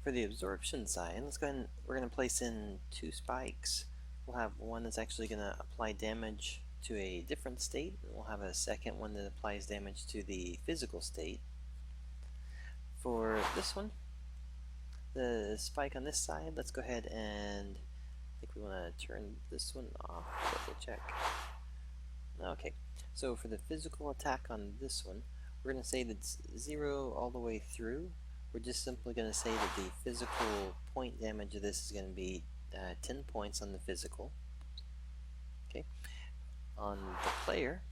For the absorption side, let's go ahead and we're going to place in two spikes. We'll have one that's actually going to apply damage to a different state, and we'll have a second one that applies damage to the physical state. For this one, the spike on this side, let's go ahead and I think we want to turn this one off. Double check. Okay, so for the physical attack on this one, we're going to say that's 0 all the way through. We're just simply going to say that the physical point damage of this is going to be 10 points on the physical. Okay, on the player,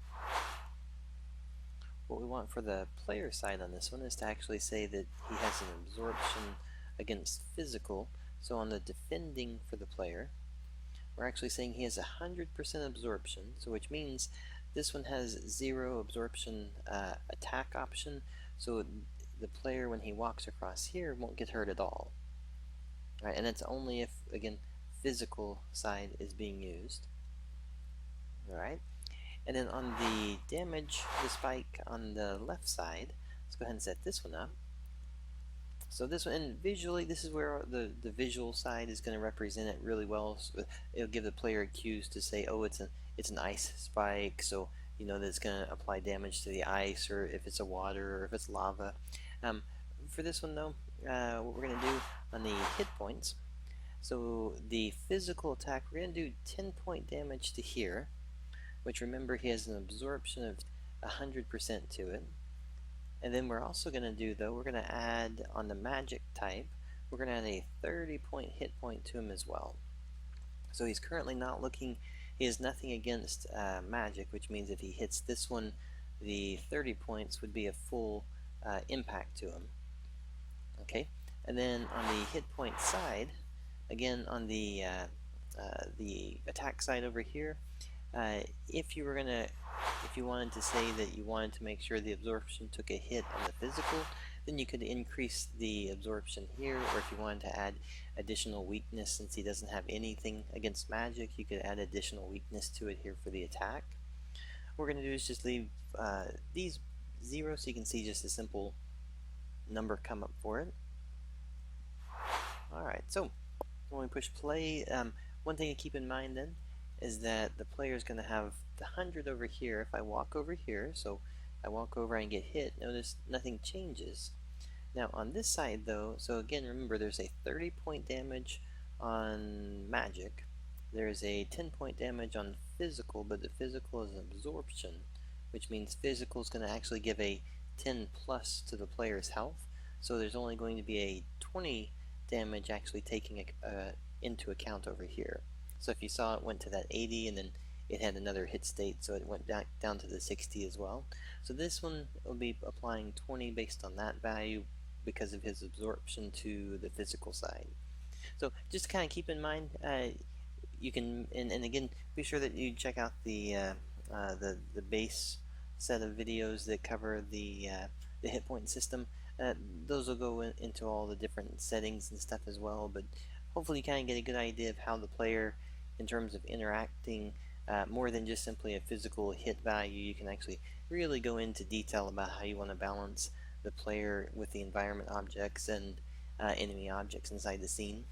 what we want for the player side on this one is to actually say that he has an absorption against physical. So on the defending for the player, we're actually saying he has 100% absorption, so which means this one has 0 absorption attack option, so the player, when he walks across here, won't get hurt at all. All right, and that's only if, again, physical side is being used. All right, and then on the damage, the spike on the left side, let's go ahead and set this one up. So this one, and visually, this is where the visual side is going to represent it really well. So it'll give the player cues to say, oh, it's an ice spike, so you know that it's going to apply damage to the ice, or if it's a water, or if it's lava. For this one though, what we're going to do on the hit points, so the physical attack, we're going to do 10 point damage to here, which remember he has an absorption of 100% to it. And then we're also going to do, though, we're going to add on the magic type, we're going to add a 30 point hit point to him as well. So he's currently not looking, he has nothing against magic, which means if he hits this one, the 30 points would be a full impact to him. Okay, and then on the hit point side, again on the attack side over here, if you wanted to say that you wanted to make sure the absorption took a hit on the physical, then you could increase the absorption here, or if you wanted to add additional weakness, since he doesn't have anything against magic, you could add additional weakness to it here for the attack. What we're going to do is just leave these 0 so you can see just a simple number come up for it. Alright, so when we push play, one thing to keep in mind then is that the player is going to have the 100 over here. If I walk over here, so I walk over and get hit, notice nothing changes. Now on this side though, so again remember there's a 30 point damage on magic, there's a 10 point damage on physical, but the physical is an absorption, which means physical is going to actually give a 10 plus to the player's health, so there's only going to be a 20 damage actually taking into account over here. So if you saw it went to that 80 and then it had another hit state, so it went back down to the 60 as well. So this one will be applying 20 based on that value because of his absorption to the physical side. So just kind of keep in mind, you can, and again, be sure that you check out the base set of videos that cover the hit point system. Those will go into all the different settings and stuff as well, but hopefully you kind of get a good idea of how the player, in terms of interacting, more than just simply a physical hit value, you can actually really go into detail about how you want to balance the player with the environment objects and enemy objects inside the scene.